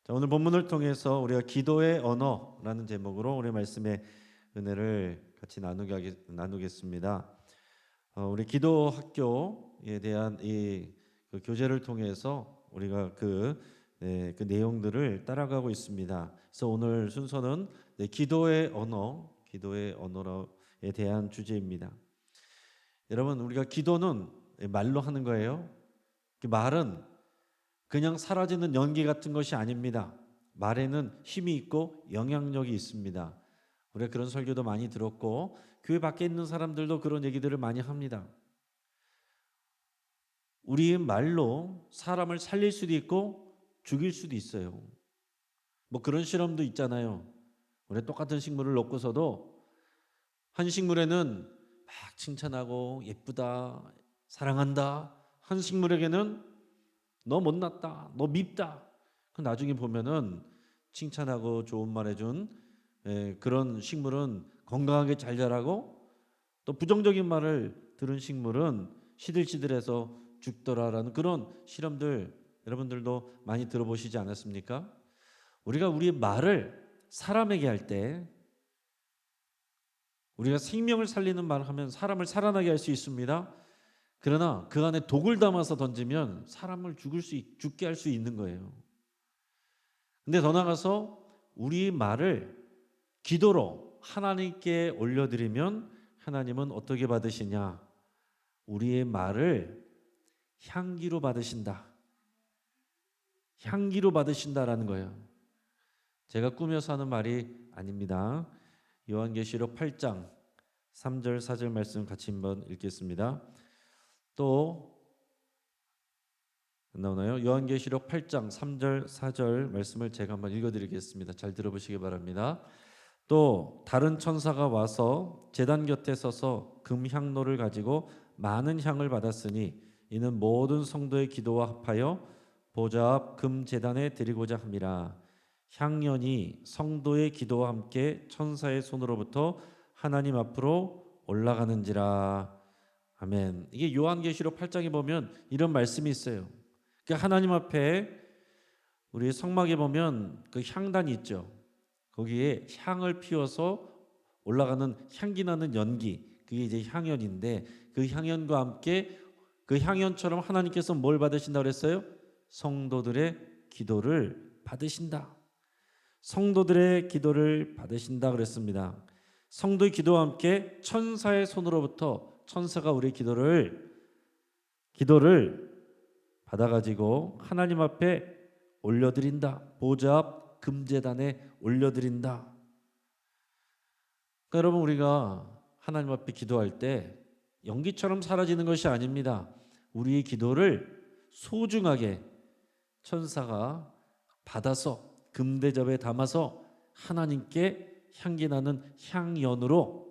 자, 오늘 본문을 통해서 우리가 기도의 언어라는 제목으로 우리 말씀의 은혜를 같이 나누겠습니다. 우리 기도 학교에 대한 그 교재를 통해서 우리가 그 내용들을 따라가고 있습니다. 그래서 오늘 순서는 기도의 언어에 대한 주제입니다. 여러분, 우리가 기도는 말로 하는 거예요. 그 말은 그냥 사라지는 연기 같은 것이 아닙니다. 말에는 힘이 있고 영향력이 있습니다. 우리가 그런 설교도 많이 들었고 교회 밖에 있는 사람들도 그런 얘기들을 많이 합니다. 우리의 말로 사람을 살릴 수도 있고 죽일 수도 있어요. 뭐 그런 실험도 있잖아요. 우리 똑같은 식물을 놓고서도 한 식물에는 막 칭찬하고 예쁘다, 사랑한다. 한 식물에게는 너 못났다, 너 밉다. 나중에 보면은 칭찬하고 좋은 말 해준 그런 식물은 건강하게 잘 자라고, 또 부정적인 말을 들은 식물은 시들시들해서 죽더라라는 그런 실험들 여러분들도 많이 들어보시지 않았습니까? 우리가 우리의 말을 사람에게 할 때, 우리가 생명을 살리는 말을 하면 사람을 살아나게 할 수 있습니다. 그러나 그 안에 독을 담아서 던지면 사람을 죽게 할 수 있는 거예요. 근데 더 나아가서 우리 말을 기도로 하나님께 올려드리면 하나님은 어떻게 받으시냐? 우리의 말을 향기로 받으신다. 향기로 받으신다라는 거예요. 제가 꾸며서 하는 말이 아닙니다. 요한계시록 8장 3절 4절 말씀 같이 한번 읽겠습니다. 또 나오나요? 요한계시록 8장 3절 4절 말씀을 제가 한번 읽어드리겠습니다. 잘 들어보시기 바랍니다. 또 다른 천사가 와서 제단 곁에 서서 금향로를 가지고 많은 향을 받았으니 이는 모든 성도의 기도와 합하여 보좌 앞 금제단에 드리고자 함이라. 향연이 성도의 기도와 함께 천사의 손으로부터 하나님 앞으로 올라가는지라. 아멘. 이게 요한계시록 8장에 보면 이런 말씀이 있어요. 그러니까 하나님 앞에 우리 성막에 보면 그 향단이 있죠. 거기에 향을 피워서 올라가는 향기 나는 연기, 그게 이제 향연인데, 그 향연과 함께 그 향연처럼 하나님께서 뭘 받으신다고 그랬어요? 성도들의 기도를 받으신다. 성도들의 기도를 받으신다 그랬습니다. 성도의 기도와 함께 천사의 손으로부터, 천사가 우리 기도를 받아가지고 하나님 앞에 올려드린다. 보좌 앞 금제단에 올려드린다. 그러니까 여러분, 우리가 하나님 앞에 기도할 때 연기처럼 사라지는 것이 아닙니다. 우리의 기도를 소중하게 천사가 받아서 금대접에 담아서 하나님께 향기나는 향연으로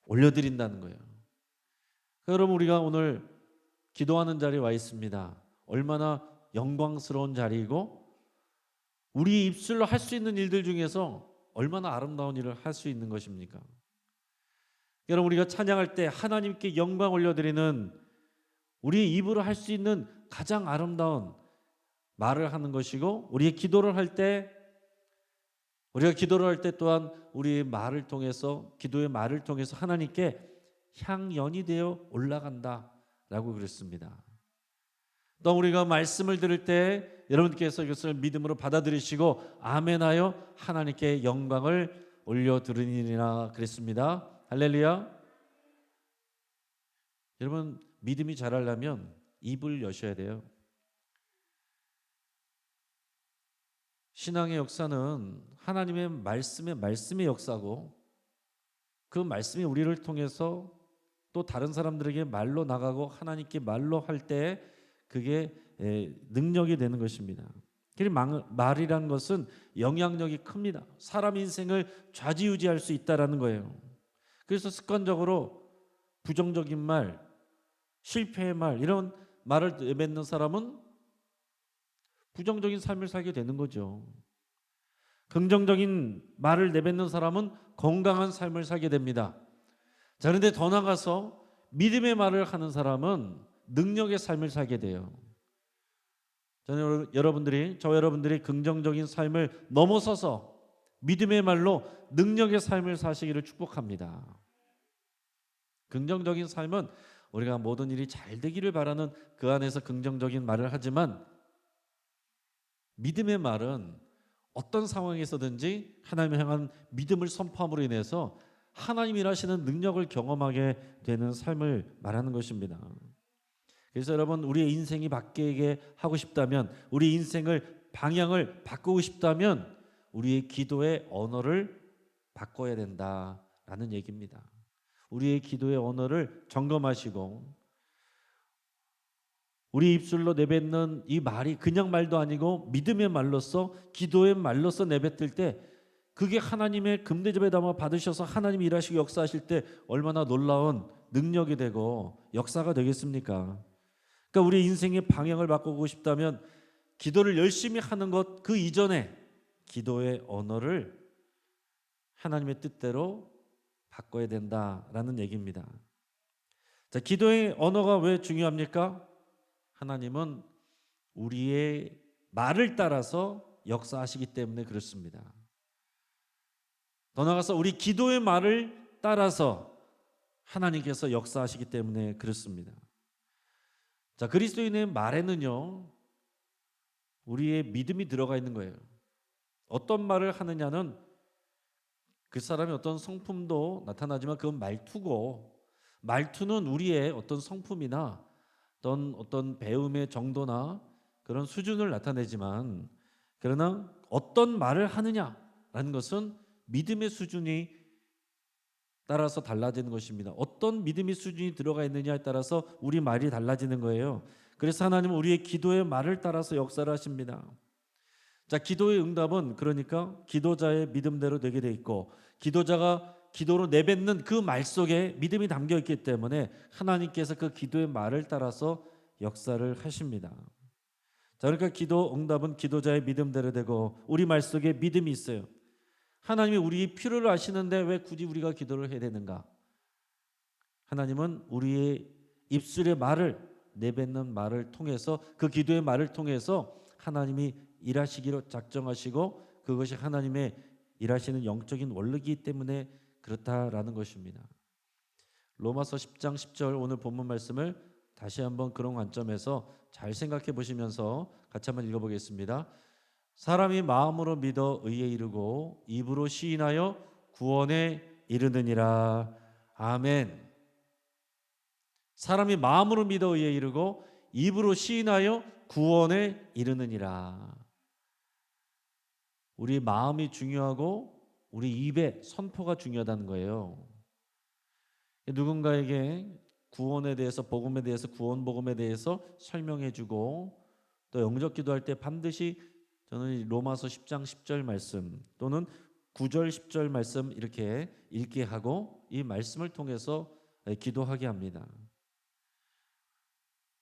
올려드린다는 거예요. 그러니까 여러분, 우리가 오늘 기도하는 자리에 와 있습니다. 얼마나 영광스러운 자리이고, 우리 입술로 할 수 있는 일들 중에서 얼마나 아름다운 일을 할 수 있는 것입니까? 여러분, 우리가 찬양할 때 하나님께 영광 올려드리는, 우리 입으로 할 수 있는 가장 아름다운 말을 하는 것이고, 우리가 기도를 할 때 또한 우리의 말을 통해서, 기도의 말을 통해서 하나님께 향연이 되어 올라간다라고 그랬습니다. 또 우리가 말씀을 들을 때 여러분께서 이것을 믿음으로 받아들이시고 아멘하여 하나님께 영광을 올려드리니라 그랬습니다. 할렐루야. 여러분, 믿음이 자라려면 입을 여셔야 돼요. 신앙의 역사는 하나님의 말씀의 역사고, 그 말씀이 우리를 통해서 또 다른 사람들에게 말로 나가고 하나님께 말로 할 때 그게 능력이 되는 것입니다. 말이란 것은 영향력이 큽니다. 사람 인생을 좌지우지할 수 있다라는 거예요. 그래서 습관적으로 부정적인 말, 실패의 말, 이런 말을 내뱉는 사람은 부정적인 삶을 살게 되는 거죠. 긍정적인 말을 내뱉는 사람은 건강한 삶을 살게 됩니다. 자, 그런데 더 나아가서 믿음의 말을 하는 사람은 능력의 삶을 살게 돼요. 저와 여러분들이 긍정적인 삶을 넘어서서 믿음의 말로 능력의 삶을 사시기를 축복합니다. 긍정적인 삶은 우리가 모든 일이 잘 되기를 바라는 그 안에서 긍정적인 말을 하지만, 믿음의 말은 어떤 상황에서든지 하나님을 향한 믿음을 선포함으로 인해서 하나님이 일하시는 능력을 경험하게 되는 삶을 말하는 것입니다. 그래서 여러분, 우리의 인생이 바뀌게 하고 싶다면, 우리 인생을 방향을 바꾸고 싶다면 우리의 기도의 언어를 바꿔야 된다라는 얘기입니다. 우리의 기도의 언어를 점검하시고, 우리 입술로 내뱉는 이 말이 그냥 말도 아니고 믿음의 말로서, 기도의 말로서 내뱉을 때 그게 하나님의 금대접에 담아 받으셔서 하나님이 일하시고 역사하실 때 얼마나 놀라운 능력이 되고 역사가 되겠습니까? 그러니까 우리 인생의 방향을 바꾸고 싶다면 기도를 열심히 하는 것 그 이전에 기도의 언어를 하나님의 뜻대로 바꿔야 된다라는 얘기입니다. 자, 기도의 언어가 왜 중요합니까? 하나님은 우리의 말을 따라서 역사하시기 때문에 그렇습니다. 더 나아가서 우리 기도의 말을 따라서 하나님께서 역사하시기 때문에 그렇습니다. 자, 그리스도인의 말에는요, 우리의 믿음이 들어가 있는 거예요. 어떤 말을 하느냐는 그 사람의 어떤 성품도 나타나지만 그건 말투고, 말투는 우리의 어떤 성품이나 어떤 배움의 정도나 그런 수준을 나타내지만, 그러나 어떤 말을 하느냐라는 것은 믿음의 수준이 따라서 달라지는 것입니다. 어떤 믿음의 수준이 들어가 있느냐에 따라서 우리 말이 달라지는 거예요. 그래서 하나님은 우리의 기도의 말을 따라서 역사를 하십니다. 자, 기도의 응답은 그러니까 기도자의 믿음대로 되게 돼 있고, 기도자가 기도로 내뱉는 그 말 속에 믿음이 담겨 있기 때문에 하나님께서 그 기도의 말을 따라서 역사를 하십니다. 자, 그러니까 기도 응답은 기도자의 믿음대로 되고, 우리 말 속에 믿음이 있어요. 하나님이 우리 필요를 아시는데 왜 굳이 우리가 기도를 해야 되는가? 하나님은 우리의 입술의 말을, 내뱉는 말을 통해서, 그 기도의 말을 통해서 하나님이 일하시기로 작정하시고, 그것이 하나님의 일하시는 영적인 원리이기 때문에 그렇다라는 것입니다. 로마서 10장 10절 오늘 본문 말씀을 다시 한번 그런 관점에서 잘 생각해 보시면서 같이 한번 읽어보겠습니다. 사람이 마음으로 믿어 의에 이르고 입으로 시인하여 구원에 이르느니라. 아멘. 사람이 마음으로 믿어 의에 이르고 입으로 시인하여 구원에 이르느니라. 우리 마음이 중요하고 우리 입의 선포가 중요하다는 거예요. 누군가에게 구원에 대해서, 복음에 대해서, 구원 복음에 대해서 설명해주고, 또 영접 기도할 때 반드시 저는 로마서 10장 10절 말씀 또는 9절 10절 말씀 이렇게 읽게 하고 이 말씀을 통해서 기도하게 합니다.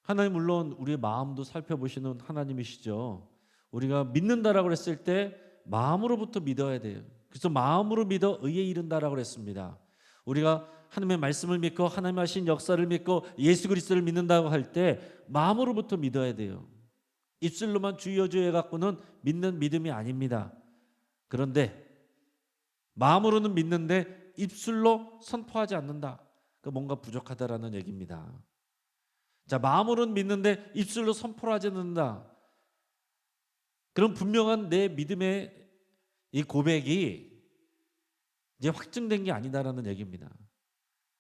하나님 물론 우리의 마음도 살펴보시는 하나님이시죠. 우리가 믿는다라고 했을 때 마음으로부터 믿어야 돼요. 그래서 마음으로 믿어 의에 이른다라고 했습니다. 우리가 하나님의 말씀을 믿고 하나님 하신 역사를 믿고 예수 그리스도를 믿는다고 할 때 마음으로부터 믿어야 돼요. 입술로만 주여 주여 해갖고는 믿는 믿음이 아닙니다. 그런데 마음으로는 믿는데 입술로 선포하지 않는다. 그 뭔가 부족하다라는 얘기입니다. 자, 마음으로는 믿는데 입술로 선포를 하지 않는다. 그럼 분명한 내 믿음의 이 고백이 이제 확증된 게 아니다라는 얘기입니다.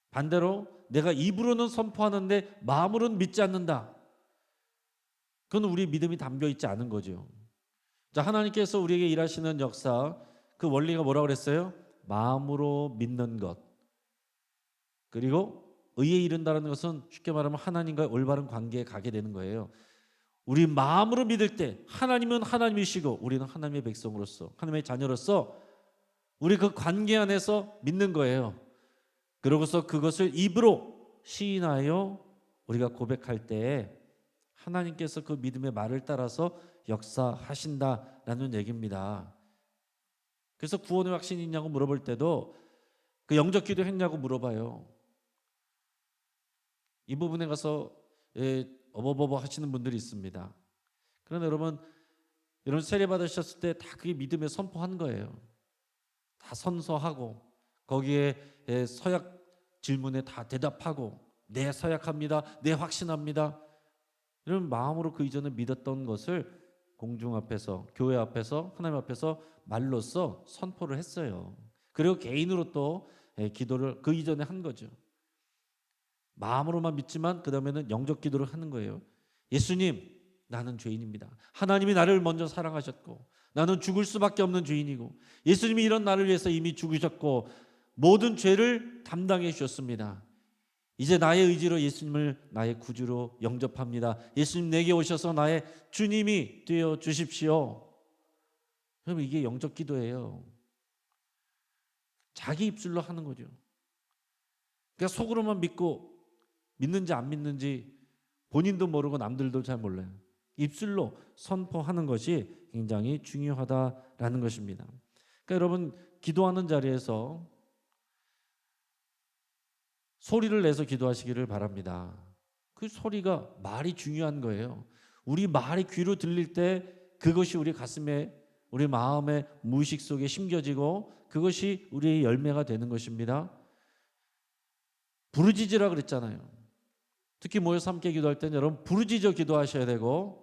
반대로 내가 입으로는 선포하는데 마음으로는 믿지 않는다. 그건 우리 믿음이 담겨 있지 않은 거죠. 자, 하나님께서 우리에게 일하시는 역사, 그 원리가 뭐라고 그랬어요? 마음으로 믿는 것. 그리고 의에 이른다는 것은 쉽게 말하면 하나님과의 올바른 관계에 가게 되는 거예요. 우리 마음으로 믿을 때 하나님은 하나님이시고 우리는 하나님의 백성으로서, 하나님의 자녀로서 우리 그 관계 안에서 믿는 거예요. 그러고서 그것을 입으로 시인하여 우리가 고백할 때 하나님께서 그 믿음의 말을 따라서 역사하신다라는 얘기입니다. 그래서 구원의 확신이 있냐고 물어볼 때도 그 영접 기도 했냐고 물어봐요. 이 부분에 가서 어버버버 하시는 분들이 있습니다. 그런데 여러분 세례 받으셨을 때 다 그게 믿음에 선포한 거예요. 다 선서하고 거기에 서약 질문에 다 대답하고 네 서약합니다. 네 확신합니다. 이런 마음으로 그 이전에 믿었던 것을 공중 앞에서 교회 앞에서 하나님 앞에서 말로써 선포를 했어요. 그리고 개인으로 또 기도를 그 이전에 한 거죠. 마음으로만 믿지만 그 다음에는 영적 기도를 하는 거예요. 예수님, 나는 죄인입니다. 하나님이 나를 먼저 사랑하셨고 나는 죽을 수밖에 없는 죄인이고 예수님이 이런 나를 위해서 이미 죽으셨고 모든 죄를 담당해 주셨습니다. 이제 나의 의지로 예수님을 나의 구주로 영접합니다. 예수님 내게 오셔서 나의 주님이 되어 주십시오. 여러분 이게 영적 기도예요. 자기 입술로 하는 거죠. 그러니까 속으로만 믿고 믿는지 안 믿는지 본인도 모르고 남들도 잘 몰라요. 입술로 선포하는 것이 굉장히 중요하다라는 것입니다. 그러니까 여러분 기도하는 자리에서 소리를 내서 기도하시기를 바랍니다. 그 소리가 말이 중요한 거예요. 우리 말이 귀로 들릴 때 그것이 우리 가슴에 우리 마음의 무의식 속에 심겨지고 그것이 우리의 열매가 되는 것입니다. 부르짖으라 그랬잖아요. 특히 모여서 함께 기도할 때는 여러분 부르짖어 기도하셔야 되고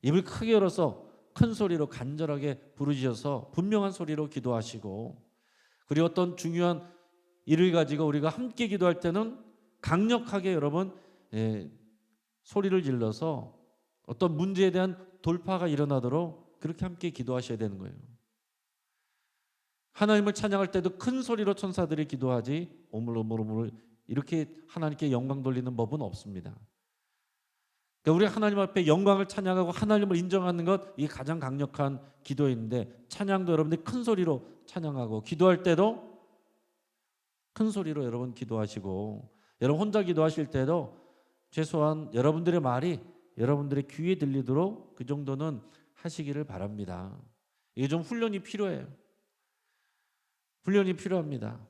입을 크게 열어서 큰 소리로 간절하게 부르짖어서 분명한 소리로 기도하시고 그리고 어떤 중요한 일을 가지고 우리가 함께 기도할 때는 강력하게 여러분 소리를 질러서 어떤 문제에 대한 돌파가 일어나도록 그렇게 함께 기도하셔야 되는 거예요. 하나님을 찬양할 때도 큰 소리로 천사들이 기도하지 오물오물오물 이렇게 하나님께 영광 돌리는 법은 없습니다. 그러니까 우리 하나님 앞에 영광을 찬양하고 하나님을 인정하는 것 이게 가장 강력한 기도인데 찬양도 여러분들이 큰 소리로 찬양하고 기도할 때도 큰 소리로 여러분 기도하시고 여러분 혼자 기도하실 때도 최소한 여러분들의 말이 여러분들의 귀에 들리도록 그 정도는 하시기를 바랍니다. 이게 좀 훈련이 필요해요. 훈련이 필요합니다.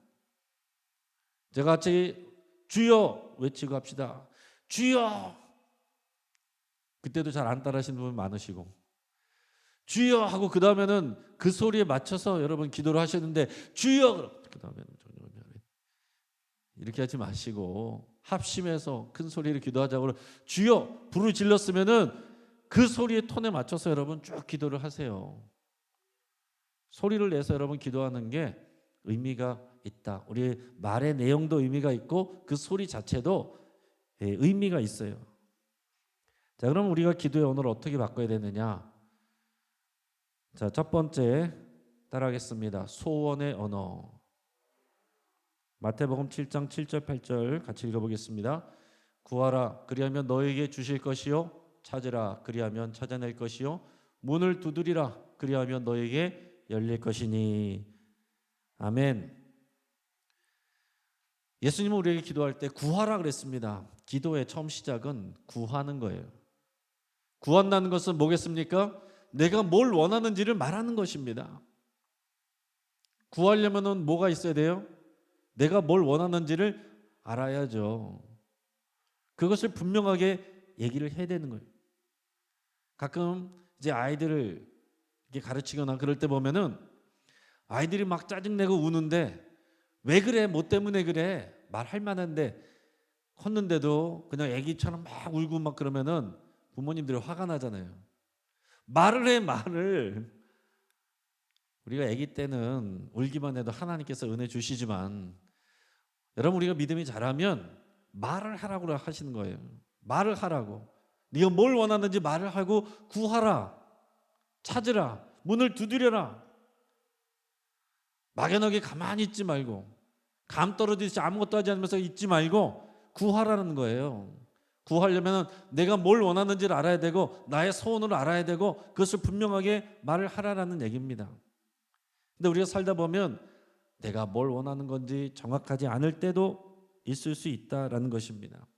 제가 같이 주여 외치고 합시다. 주여. 그때도 잘 안 따라하시는 분 많으시고 주여 하고 그 다음에는 그 소리에 맞춰서 여러분 기도를 하셨는데 주여 그 다음에는 이렇게 하지 마시고 합심해서 큰 소리로 기도하자고 주여 부르질렀으면은 그 소리의 톤에 맞춰서 여러분 쭉 기도를 하세요. 소리를 내서 여러분 기도하는 게 의미가 있다. 우리 말의 내용도 의미가 있고 그 소리 자체도 의미가 있어요. 자, 그럼 우리가 기도의 언어를 어떻게 바꿔야 되느냐? 자, 첫 번째 따라하겠습니다. 소원의 언어. 마태복음 7장 7절 8절 같이 읽어보겠습니다. 구하라 그리하면 너에게 주실 것이요 찾으라 그리하면 찾아낼 것이요 문을 두드리라 그리하면 너에게 열릴 것이니. 아멘. 예수님은 우리에게 기도할 때 구하라 그랬습니다. 기도의 처음 시작은 구하는 거예요. 구한다는 것은 뭐겠습니까? 내가 뭘 원하는지를 말하는 것입니다. 구하려면은 뭐가 있어야 돼요? 내가 뭘 원하는지를 알아야죠. 그것을 분명하게 얘기를 해야 되는 거예요. 가끔 이제 아이들을 이렇게 가르치거나 그럴 때 보면은 아이들이 막 짜증내고 우는데 왜 그래? 뭐 때문에 그래? 말할 만한데 컸는데도 그냥 애기처럼 막 울고 막 그러면은 부모님들이 화가 나잖아요. 말을 해 말을. 우리가 아기 때는 울기만 해도 하나님께서 은혜 주시지만 여러분 우리가 믿음이 자라면 말을 하라고 하시는 거예요. 말을 하라고. 네가 뭘 원하는지 말을 하고 구하라. 찾으라. 문을 두드려라. 막연하게 가만히 있지 말고 감 떨어지듯이 아무것도 하지 않으면서 있지 말고 구하라는 거예요. 구하려면 내가 뭘 원하는지를 알아야 되고 나의 소원을 알아야 되고 그것을 분명하게 말을 하라라는 얘기입니다. 근데 우리가 살다 보면 내가 뭘 원하는 건지 정확하지 않을 때도 있을 수 있다라는 것입니다.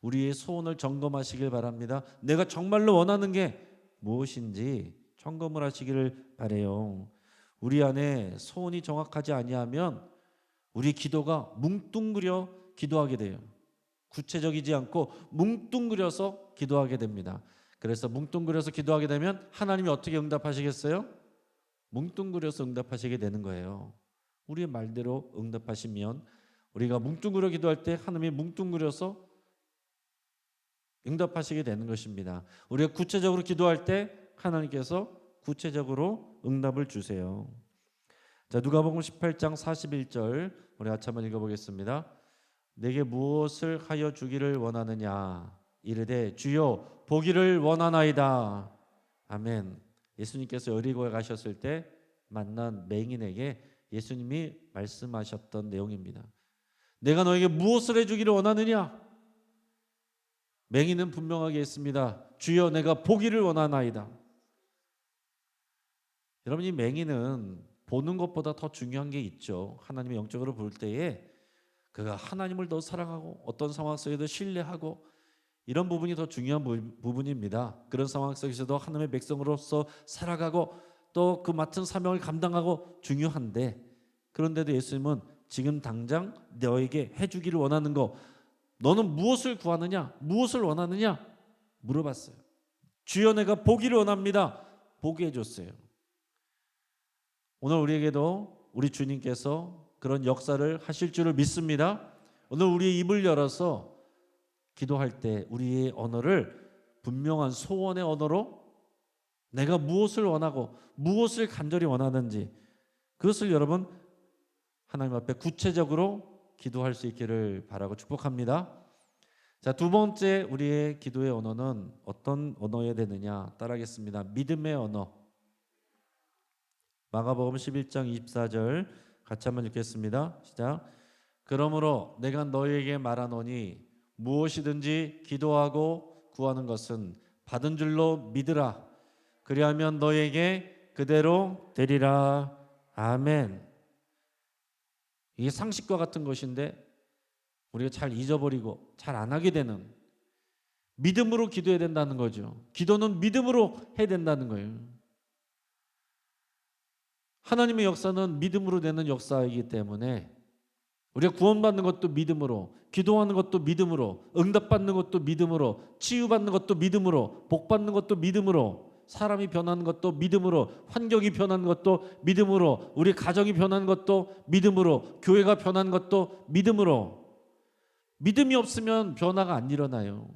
우리의 소원을 점검하시길 바랍니다. 내가 정말로 원하는 게 무엇인지 점검을 하시기를 바래요. 우리 안에 소원이 정확하지 아니하면 우리 기도가 뭉뚱그려 기도하게 돼요. 구체적이지 않고 뭉뚱그려서 기도하게 됩니다. 그래서 뭉뚱그려서 기도하게 되면 하나님이 어떻게 응답하시겠어요? 뭉뚱그려서 응답하시게 되는 거예요. 우리의 말대로 응답하시면 우리가 뭉뚱그려 기도할 때 하나님이 뭉뚱그려서 응답하시게 되는 것입니다. 우리가 구체적으로 기도할 때 하나님께서 구체적으로 응답을 주세요. 자, 누가복음 18장 41절 우리 같이 한번 읽어보겠습니다. 내게 무엇을 하여 주기를 원하느냐 이르되 주여 보기를 원하나이다. 아멘. 예수님께서 여리고에 가셨을 때 만난 맹인에게 예수님이 말씀하셨던 내용입니다. 내가 너에게 무엇을 해주기를 원하느냐? 맹인은 분명하게 했습니다. 주여 내가 보기를 원하나이다. 여러분, 이 맹인은 보는 것보다 더 중요한 게 있죠. 하나님의 영적으로 볼 때에 그가 하나님을 더 사랑하고 어떤 상황 속에도 신뢰하고 이런 부분이 더 중요한 부분입니다. 그런 상황 속에서도 하나님의 백성으로서 살아가고 또 그 맡은 사명을 감당하고 중요한데, 그런데도 예수님은 지금 당장 너에게 해주기를 원하는 거, 너는 무엇을 구하느냐? 무엇을 원하느냐? 물어봤어요. 주여 내가 보기를 원합니다. 보게 해줬어요. 오늘 우리에게도 우리 주님께서 그런 역사를 하실 줄을 믿습니다. 오늘 우리의 입을 열어서 기도할 때 우리의 언어를 분명한 소원의 언어로 내가 무엇을 원하고 무엇을 간절히 원하는지 그것을 여러분 하나님 앞에 구체적으로 기도할 수 있기를 바라고 축복합니다. 자, 두 번째 우리의 기도의 언어는 어떤 언어여야 되느냐 따라하겠습니다. 믿음의 언어. 마가복음 11장 24절 같이 한번 읽겠습니다. 시작. 그러므로 내가 너희에게 말하노니 무엇이든지 기도하고 구하는 것은 받은 줄로 믿으라. 그리하면 너희에게 그대로 되리라. 아멘. 이게 상식과 같은 것인데 우리가 잘 잊어버리고 잘 안 하게 되는, 믿음으로 기도해야 된다는 거죠. 기도는 믿음으로 해야 된다는 거예요. 하나님의 역사는 믿음으로 되는 역사이기 때문에 우리가 구원받는 것도 믿음으로, 기도하는 것도 믿음으로, 응답받는 것도 믿음으로, 치유받는 것도 믿음으로, 복받는 것도 믿음으로, 사람이 변하는 것도 믿음으로, 환경이 변하는 것도 믿음으로, 우리 가정이 변하는 것도 믿음으로, 교회가 변하는 것도 믿음으로. 믿음이 없으면 변화가 안 일어나요.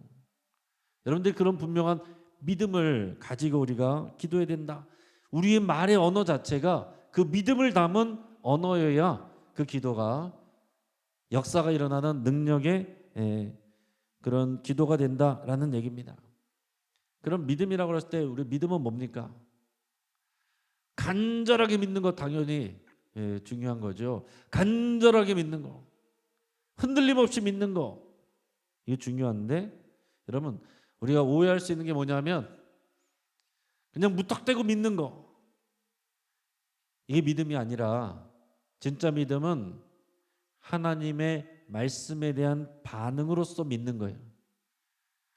여러분들 그런 분명한 믿음을 가지고 우리가 기도해야 된다. 우리의 말의 언어 자체가 그 믿음을 담은 언어여야 그 기도가 역사가 일어나는 능력의 그런 기도가 된다라는 얘기입니다. 그럼 믿음이라고 했을 때 우리 믿음은 뭡니까? 간절하게 믿는 거 당연히 중요한 거죠. 간절하게 믿는 거, 흔들림 없이 믿는 거, 이게 중요한데 여러분 우리가 오해할 수 있는 게 뭐냐면 그냥 무턱대고 믿는 거, 이게 믿음이 아니라 진짜 믿음은 하나님의 말씀에 대한 반응으로서 믿는 거예요.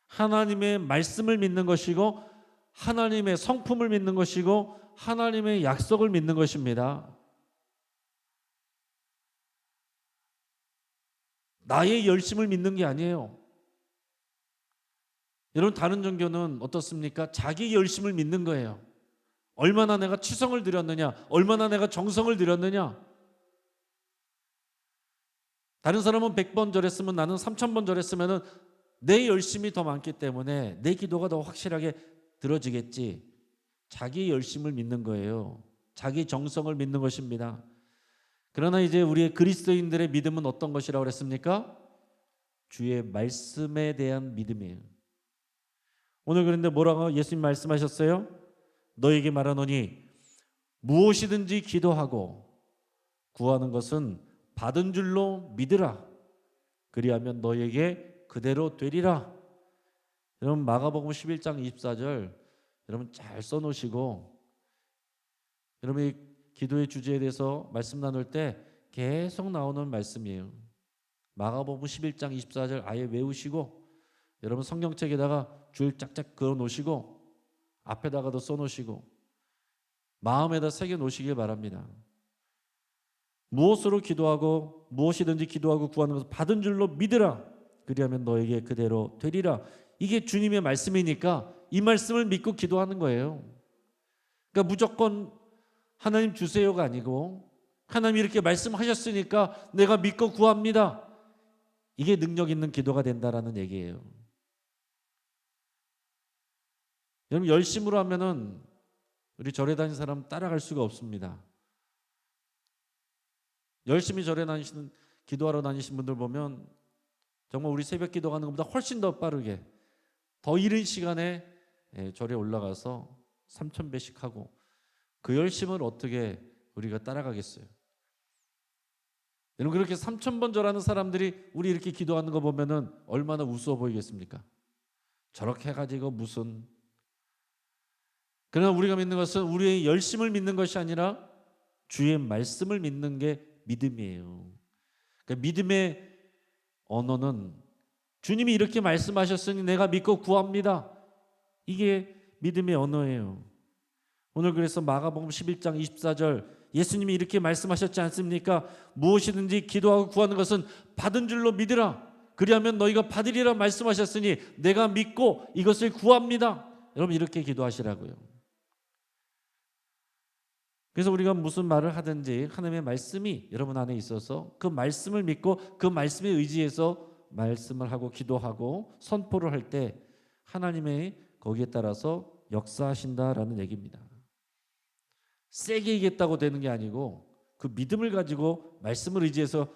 하나님의 말씀을 믿는 것이고 하나님의 성품을 믿는 것이고 하나님의 약속을 믿는 것입니다. 나의 열심을 믿는 게 아니에요. 여러분 다른 종교는 어떻습니까? 자기 열심을 믿는 거예요. 얼마나 내가 치성을 드렸느냐, 얼마나 내가 정성을 들였느냐. 다른 사람은 100번 절했으면 나는 3000번 절했으면 내 열심이 더 많기 때문에 내 기도가 더 확실하게 들어지겠지. 자기 열심을 믿는 거예요. 자기 정성을 믿는 것입니다. 그러나 이제 우리의 그리스도인들의 믿음은 어떤 것이라고 그랬습니까? 주의 말씀에 대한 믿음이에요. 오늘 그런데 뭐라고 예수님 말씀하셨어요? 너에게 말하노니 무엇이든지 기도하고 구하는 것은 받은 줄로 믿으라. 그리하면 너에게 그대로 되리라. 여러분 마가복음 11장 24절 여러분 잘 써놓으시고, 여러분이 기도의 주제에 대해서 말씀 나눌 때 계속 나오는 말씀이에요. 마가복음 11장 24절 아예 외우시고 여러분 성경책에다가 줄 짝짝 그어 놓으시고 앞에다가도 써 놓으시고 마음에다 새겨 놓으시길 바랍니다. 무엇으로 기도하고 무엇이든지 기도하고 구하는 것을 받은 줄로 믿으라. 그리하면 너에게 그대로 되리라. 이게 주님의 말씀이니까 이 말씀을 믿고 기도하는 거예요. 그러니까 무조건 하나님 주세요가 아니고 하나님이 이렇게 말씀하셨으니까 내가 믿고 구합니다. 이게 능력 있는 기도가 된다라는 얘기예요. 여러분 열심으로 하면은 우리 절에 다니는 사람 따라갈 수가 없습니다. 열심히 절에 다니시는 기도하러 다니신 분들 보면 정말 우리 새벽 기도하는 것보다 훨씬 더 빠르게 더 이른 시간에 절에 올라가서 3,000배씩 하고 그 열심을 어떻게 우리가 따라가겠어요? 여러분 그렇게 3,000번 절하는 사람들이 우리 이렇게 기도하는 거 보면은 얼마나 우스워 보이겠습니까? 저렇게 해가지고 무슨. 그러나 우리가 믿는 것은 우리의 열심을 믿는 것이 아니라 주의 말씀을 믿는 게 믿음이에요. 그러니까 믿음의 언어는 주님이 이렇게 말씀하셨으니 내가 믿고 구합니다. 이게 믿음의 언어예요. 오늘 그래서 마가복음 11장 24절 예수님이 이렇게 말씀하셨지 않습니까? 무엇이든지 기도하고 구하는 것은 받은 줄로 믿으라. 그리하면 너희가 받으리라 말씀하셨으니 내가 믿고 이것을 구합니다. 여러분 이렇게 기도하시라고요. 그래서 우리가 무슨 말을 하든지 하나님의 말씀이 여러분 안에 있어서 그 말씀을 믿고 그 말씀에 의지해서 말씀을 하고 기도하고 선포를 할 때 하나님의 거기에 따라서 역사하신다라는 얘기입니다. 세게 얘기했다고 되는 게 아니고 그 믿음을 가지고 말씀을 의지해서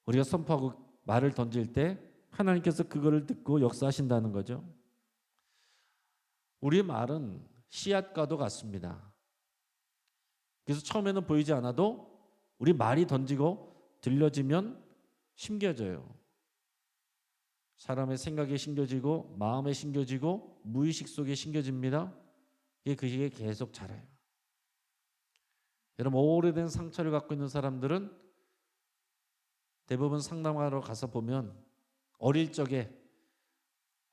우리가 선포하고 말을 던질 때 하나님께서 그거를 듣고 역사하신다는 거죠. 우리의 말은 씨앗과도 같습니다. 그래서 처음에는 보이지 않아도 우리 말이 던지고 들려지면 심겨져요. 사람의 생각에 심겨지고 마음에 심겨지고 무의식 속에 심겨집니다. 그게 계속 자라요. 여러분 오래된 상처를 갖고 있는 사람들은 대부분 상담하러 가서 보면 어릴 적에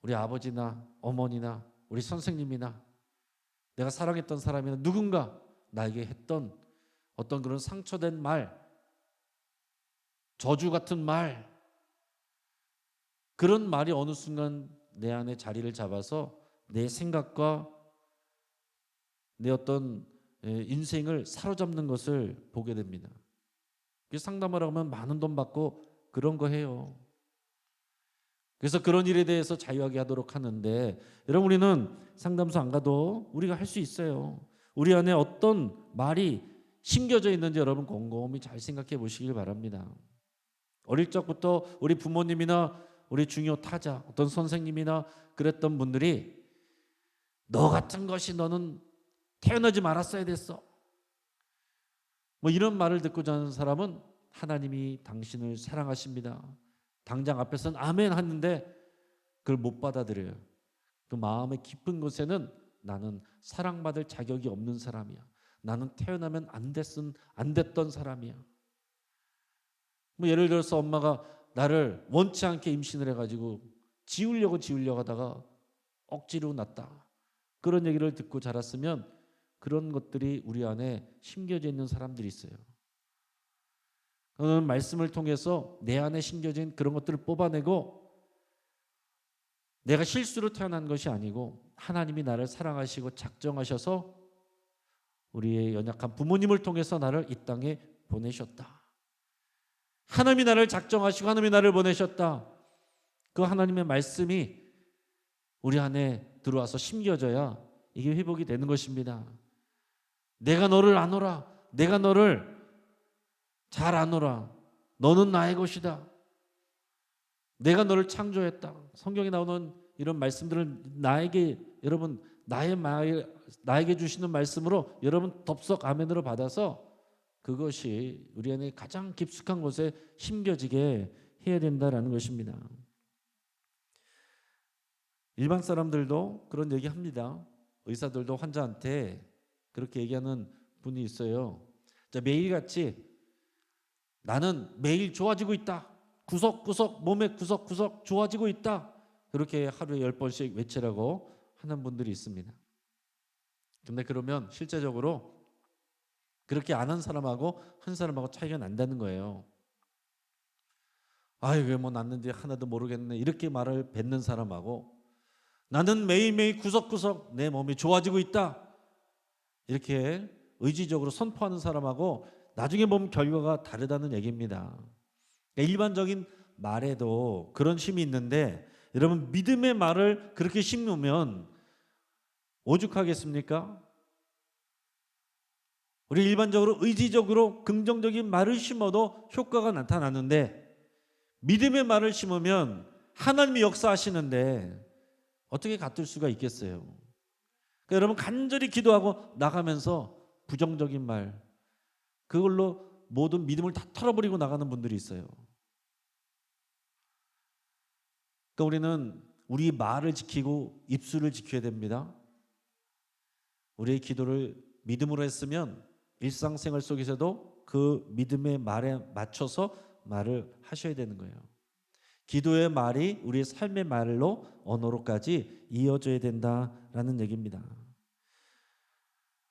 우리 아버지나 어머니나 우리 선생님이나 내가 사랑했던 사람이나 누군가 나에게 했던 어떤 그런 상처된 말, 저주 같은 말, 그런 말이 어느 순간 내 안에 자리를 잡아서 내 생각과 내 어떤 인생을 사로잡는 것을 보게 됩니다. 상담을 하면 많은 돈 받고 그런 거 해요. 그래서 그런 일에 대해서 자유하게 하도록 하는데 여러분 우리는 상담소 안 가도 우리가 할 수 있어요. 우리 안에 어떤 말이 심겨져 있는지 여러분 곰곰이 잘 생각해 보시길 바랍니다. 어릴 적부터 우리 부모님이나 우리 중요 타자 어떤 선생님이나 그랬던 분들이 너 같은 것이 너는 태어나지 말았어야 됐어. 뭐 이런 말을 듣고 자는 사람은 하나님이 당신을 사랑하십니다. 당장 앞에서는 아멘 하는데 그걸 못 받아들여요. 그 마음의 깊은 곳에는 나는 사랑받을 자격이 없는 사람이야. 나는 태어나면 안 됐던 사람이야. 뭐 예를 들어서 엄마가 나를 원치 않게 임신을 해가지고 지우려고 하다가 억지로 낳았다. 그런 얘기를 듣고 자랐으면 그런 것들이 우리 안에 심겨져 있는 사람들이 있어요. 오늘 말씀을 통해서 내 안에 심겨진 그런 것들을 뽑아내고 내가 실수로 태어난 것이 아니고 하나님이 나를 사랑하시고 작정하셔서 우리의 연약한 부모님을 통해서 나를 이 땅에 보내셨다. 하나님이 나를 작정하시고 하나님이 나를 보내셨다. 그 하나님의 말씀이 우리 안에 들어와서 심겨져야 이게 회복이 되는 것입니다. 내가 너를 아노라. 내가 너를 잘 아노라. 너는 나의 것이다. 내가 너를 창조했다. 성경에 나오는 이런 말씀들을 나에게 여러분 나에게 주시는 말씀으로 여러분 덥석 아멘으로 받아서 그것이 우리 안에 가장 깊숙한 곳에 심겨지게 해야 된다라는 것입니다. 일반 사람들도 그런 얘기합니다. 의사들도 환자한테 그렇게 얘기하는 분이 있어요. 자, 매일같이 나는 매일 좋아지고 있다. 구석구석 몸의 구석구석 좋아지고 있다. 그렇게 하루에 10번씩 외치라고 하는 분들이 있습니다. 근데 그러면 실제적으로 그렇게 안 한 사람하고 한 사람하고 차이가 난다는 거예요. 아유 왜 뭐 났는지 하나도 모르겠네 이렇게 말을 뱉는 사람하고 나는 매일매일 구석구석 내 몸이 좋아지고 있다. 이렇게 의지적으로 선포하는 사람하고 나중에 보면 결과가 다르다는 얘기입니다. 그러니까 일반적인 말에도 그런 힘이 있는데 여러분 믿음의 말을 그렇게 심으면 오죽하겠습니까? 우리 일반적으로 의지적으로 긍정적인 말을 심어도 효과가 나타나는데 믿음의 말을 심으면 하나님이 역사하시는데 어떻게 같을 수가 있겠어요? 그러니까 여러분 간절히 기도하고 나가면서 부정적인 말 그걸로 모든 믿음을 다 털어버리고 나가는 분들이 있어요. 그러니까 우리는 우리 말을 지키고 입술을 지켜야 됩니다. 우리의 기도를 믿음으로 했으면 일상생활 속에서도 그 믿음의 말에 맞춰서 말을 하셔야 되는 거예요. 기도의 말이 우리의 삶의 말로 언어로까지 이어져야 된다라는 얘기입니다.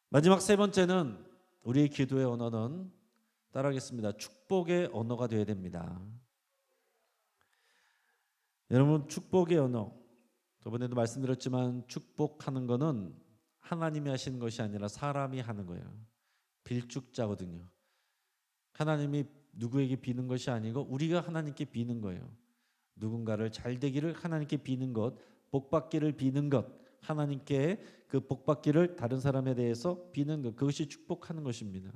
마지막 세 번째는 우리의 기도의 언어는 따라하겠습니다. 축복의 언어가 되어야 됩니다. 여러분 축복의 언어 저번에도 말씀드렸지만 축복하는 거는 하나님이 하시는 것이 아니라 사람이 하는 거예요. 빌축자거든요. 하나님이 누구에게 비는 것이 아니고 우리가 하나님께 비는 거예요. 누군가를 잘 되기를 하나님께 비는 것, 복 받기를 비는 것, 하나님께 그 복 받기를 다른 사람에 대해서 비는 것, 그것이 축복하는 것입니다.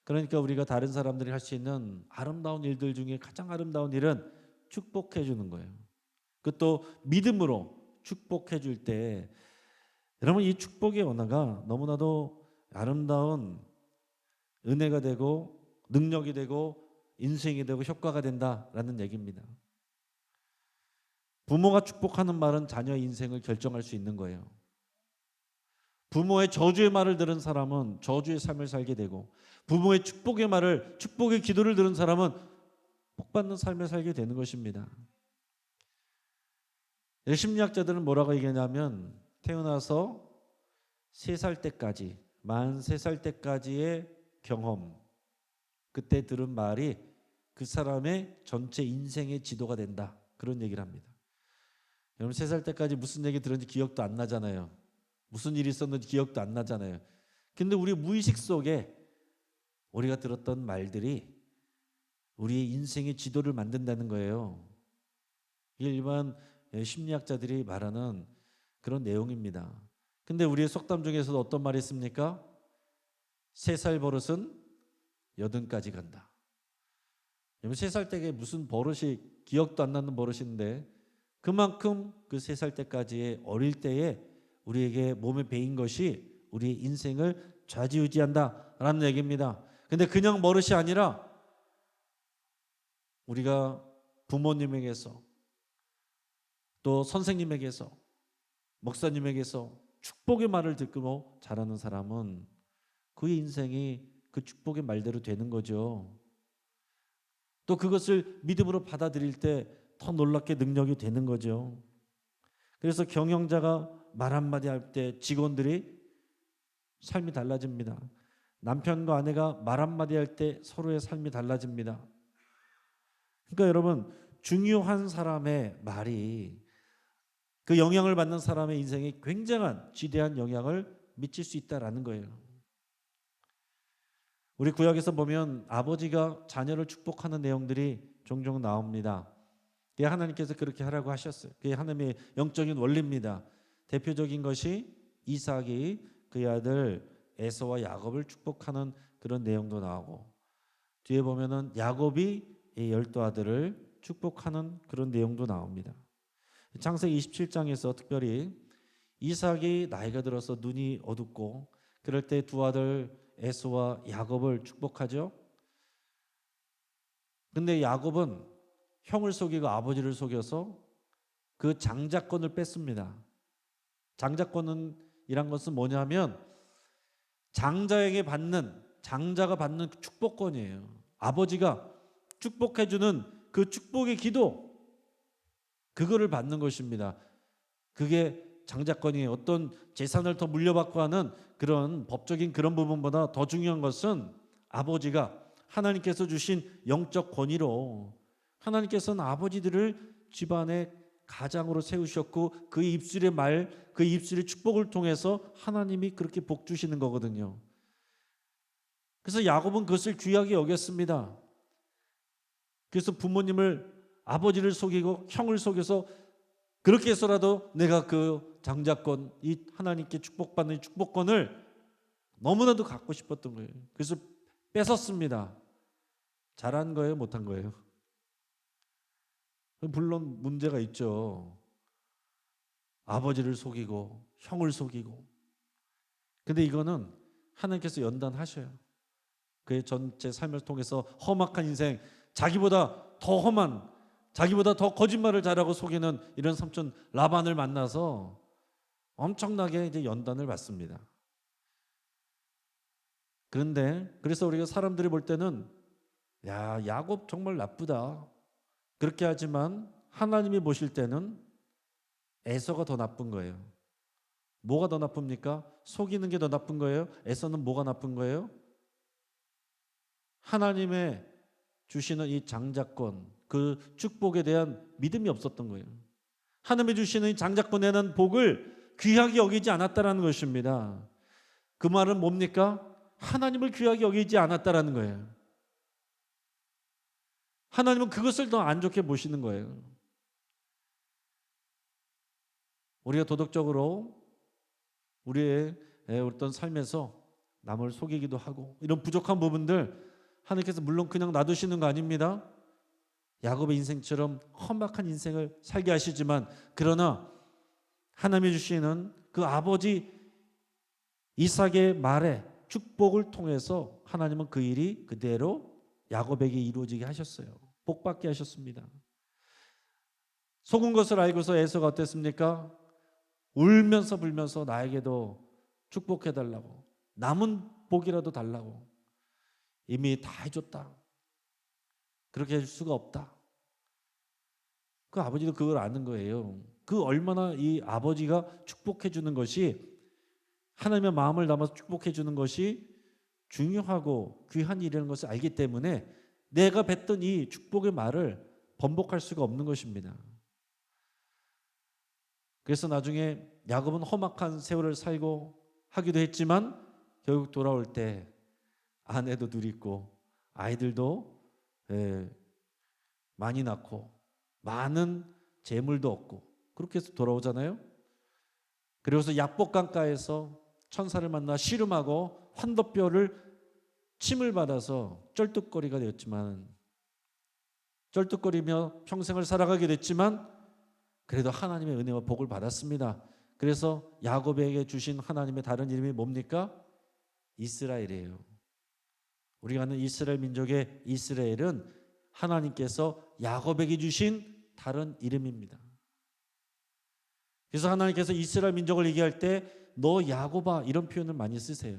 그러니까 우리가 다른 사람들이 할 수 있는 아름다운 일들 중에 가장 아름다운 일은 축복해 주는 거예요. 그것도 믿음으로 축복해 줄 때 여러분 이 축복의 언어가 너무나도 아름다운 은혜가 되고 능력이 되고 인생이 되고 효과가 된다라는 얘기입니다. 부모가 축복하는 말은 자녀의 인생을 결정할 수 있는 거예요. 부모의 저주의 말을 들은 사람은 저주의 삶을 살게 되고 부모의 축복의 말을 축복의 기도를 들은 사람은 복받는 삶을 살게 되는 것입니다. 심리학자들은 뭐라고 얘기하냐면 태어나서 3살 때까지 만 3살 때까지의 경험 그때 들은 말이 그 사람의 전체 인생의 지도가 된다 그런 얘기를 합니다. 여러분 3살 때까지 무슨 얘기 들었는지 기억도 안 나잖아요. 무슨 일이 있었는지 기억도 안 나잖아요. 근데 우리 무의식 속에 우리가 들었던 말들이 우리의 인생의 지도를 만든다는 거예요. 이게 일반 심리학자들이 말하는 그런 내용입니다. 근데 우리의 속담 중에서도 어떤 말이 있습니까? 3살 버릇은 80까지 간다. 3살 때에 무슨 버릇이 기억도 안 나는 버릇인데 그만큼 그 3살 때까지의 어릴 때에 우리에게 몸에 배인 것이 우리의 인생을 좌지우지한다라는 얘기입니다. 근데 그냥 버릇이 아니라 우리가 부모님에게서 또 선생님에게서 목사님에게서 축복의 말을 듣고 자라는 사람은 그의 인생이 그 축복의 말대로 되는 거죠. 또 그것을 믿음으로 받아들일 때 더 놀랍게 능력이 되는 거죠. 그래서 경영자가 말 한마디 할 때 직원들이 삶이 달라집니다. 남편과 아내가 말 한마디 할 때 서로의 삶이 달라집니다. 그러니까 여러분 중요한 사람의 말이 그 영향을 받는 사람의 인생에 굉장한 지대한 영향을 미칠 수 있다라는 거예요. 우리 구약에서 보면 아버지가 자녀를 축복하는 내용들이 종종 나옵니다. 하나님께서 그렇게 하라고 하셨어요. 그게 하나님의 영적인 원리입니다. 대표적인 것이 이삭이 그의 아들 에서와 야곱을 축복하는 그런 내용도 나오고 뒤에 보면은 야곱이 이 12아들을 축복하는 그런 내용도 나옵니다. 창세기 27장에서 특별히 이삭이 나이가 들어서 눈이 어둡고 그럴 때 두 아들 에서와 야곱을 축복하죠. 근데 야곱은 형을 속이고 아버지를 속여서 그 장자권을 뺐습니다. 장자권이란 것은 뭐냐면 장자가 받는 축복권이에요. 아버지가 축복해주는 그 축복의 기도 그거를 받는 것입니다. 그게 장자권이 어떤 재산을 더 물려받고 하는 그런 법적인 그런 부분보다 더 중요한 것은 아버지가 하나님께서 주신 영적 권위로 하나님께서는 아버지들을 집안의 가장으로 세우셨고 그 입술의 말, 그 입술의 축복을 통해서 하나님이 그렇게 복 주시는 거거든요. 그래서 야곱은 그것을 귀하게 여겼습니다. 그래서 부모님을, 아버지를 속이고 형을 속여서 그렇게 해서라도 내가 그 장자권, 이 하나님께 축복받는 이 축복권을 너무나도 갖고 싶었던 거예요. 그래서 뺏었습니다. 잘한 거예요, 못한 거예요? 물론 문제가 있죠. 아버지를 속이고 형을 속이고. 근데 이거는 하나님께서 연단하셔요. 그의 전체 삶을 통해서 험악한 인생, 자기보다 더 험한, 자기보다 더 거짓말을 잘하고 속이는 이런 삼촌 라반을 만나서 엄청나게 이제 연단을 받습니다. 그런데 그래서 우리가 사람들이 볼 때는 야, 야곱 정말 나쁘다, 그렇게 하지만 하나님이 보실 때는 에서가 더 나쁜 거예요. 뭐가 더 나쁩니까? 속이는 게 더 나쁜 거예요? 에서는 뭐가 나쁜 거예요? 하나님의 주시는 이 장자권, 그 축복에 대한 믿음이 없었던 거예요. 하나님이 주시는 이 장자권에 대한 복을 귀하게 여기지 않았다라는 것입니다. 그 말은 뭡니까? 하나님을 귀하게 여기지 않았다라는 거예요. 하나님은 그것을 더 안 좋게 보시는 거예요. 우리가 도덕적으로 우리의 어떤 삶에서 남을 속이기도 하고 이런 부족한 부분들 하나님께서 물론 그냥 놔두시는 거 아닙니다. 야곱의 인생처럼 험악한 인생을 살게 하시지만, 그러나 하나님이 주시는 그 아버지 이삭의 말에 축복을 통해서 하나님은 그 일이 그대로 야곱에게 이루어지게 하셨어요. 복받게 하셨습니다. 속은 것을 알고서 에서가 어땠습니까? 울면서 불면서 나에게도 축복해달라고, 남은 복이라도 달라고. 이미 다 해줬다, 그렇게 해줄 수가 없다. 그 아버지도 그걸 아는 거예요. 그 얼마나 이 아버지가 축복해 주는 것이, 하나님의 마음을 담아서 축복해 주는 것이 중요하고 귀한 일이라는 것을 알기 때문에 내가 뱉던 이 축복의 말을 번복할 수가 없는 것입니다. 그래서 나중에 야곱은 험악한 세월을 살고 하기도 했지만 결국 돌아올 때 아내도 둘 있고 아이들도 많이 낳고 많은 재물도 얻고 그렇게 해서 돌아오잖아요. 그래서 약복강가에서 천사를 만나 씨름하고 환도뼈를 침을 받아서 쩔뚝거리가 되었지만, 쩔뚝거리며 평생을 살아가게 됐지만 그래도 하나님의 은혜와 복을 받았습니다. 그래서 야곱에게 주신 하나님의 다른 이름이 뭡니까? 이스라엘이에요. 우리가 아는 이스라엘 민족의 이스라엘은 하나님께서 야곱에게 주신 다른 이름입니다. 그래서 하나님께서 이스라엘 민족을 얘기할 때 너 야곱아, 이런 표현을 많이 쓰세요.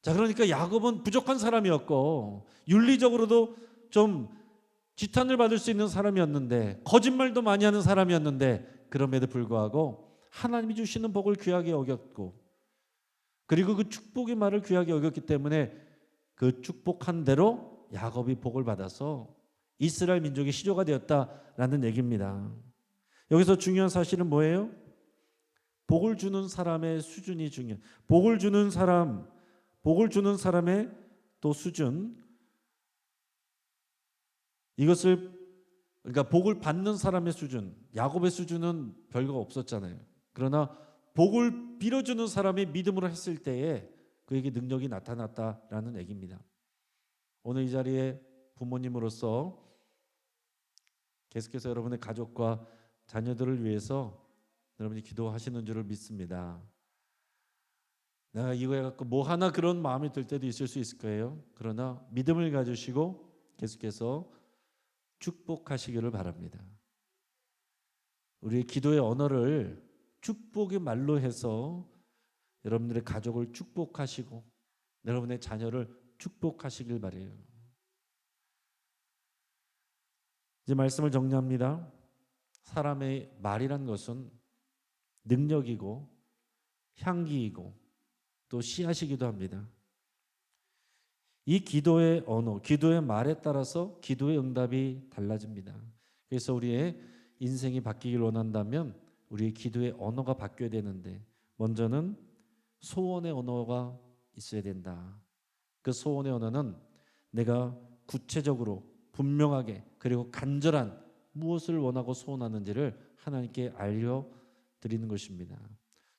자, 그러니까 야곱은 부족한 사람이었고 윤리적으로도 좀 지탄을 받을 수 있는 사람이었는데, 거짓말도 많이 하는 사람이었는데, 그럼에도 불구하고 하나님이 주시는 복을 귀하게 여겼고, 그리고 그 축복의 말을 귀하게 여겼기 때문에 그 축복한 대로 야곱이 복을 받아서 이스라엘 민족의 시조가 되었다라는 얘기입니다. 여기서 중요한 사실은 뭐예요? 복을 주는 사람의 수준이 중요해요. 복을 주는 사람의 또 수준, 이것을, 그러니까 복을 받는 사람의 수준, 야곱의 수준은 별거 없었잖아요. 그러나 복을 빌어주는 사람이 믿음으로 했을 때에 그에게 능력이 나타났다라는 얘기입니다. 오늘 이 자리에 부모님으로서 계속해서 여러분의 가족과 자녀들을 위해서 여러분이 기도하시는 줄을 믿습니다. 내가 이거 해갖고 뭐 하나 그런 마음이 들 때도 있을 수 있을 거예요. 그러나 믿음을 가지시고 계속해서 축복하시기를 바랍니다. 우리의 기도의 언어를 축복의 말로 해서 여러분들의 가족을 축복하시고 여러분의 자녀를 축복하시길 바라요. 이제 말씀을 정리합니다. 사람의 말이란 것은 능력이고 향기이고 또 씨앗이기도 합니다. 이 기도의 언어, 기도의 말에 따라서 기도의 응답이 달라집니다. 그래서 우리의 인생이 바뀌길 원한다면 우리의 기도의 언어가 바뀌어야 되는데 먼저는 소원의 언어가 있어야 된다. 그 소원의 언어는 내가 구체적으로 분명하게 그리고 간절한 무엇을 원하고 소원하는지를 하나님께 알려드리는 것입니다.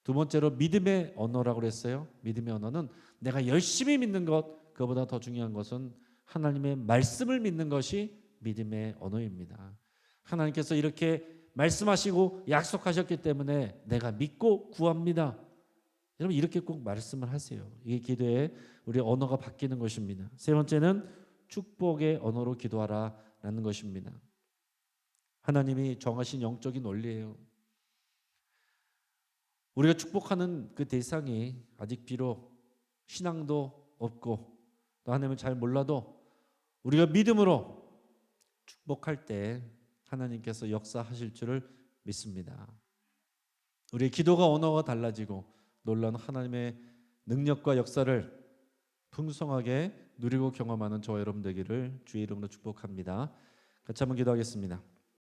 두 번째로 믿음의 언어라고 그랬어요. 믿음의 언어는 내가 열심히 믿는 것, 그보다 더 중요한 것은 하나님의 말씀을 믿는 것이 믿음의 언어입니다. 하나님께서 이렇게 말씀하시고 약속하셨기 때문에 내가 믿고 구합니다. 여러분 이렇게 꼭 말씀을 하세요. 이게 기도의 우리 언어가 바뀌는 것입니다. 세 번째는 축복의 언어로 기도하라라는 것입니다. 하나님이 정하신 영적인 원리예요. 우리가 축복하는 그 대상이 아직 비록 신앙도 없고 또 하나님을 잘 몰라도 우리가 믿음으로 축복할 때 하나님께서 역사하실 줄을 믿습니다. 우리의 기도가 언어가 달라지고 놀라운 하나님의 능력과 역사를 풍성하게 누리고 경험하는 저와 여러분 되기를 주의 이름으로 축복합니다. 같이 한번 기도하겠습니다.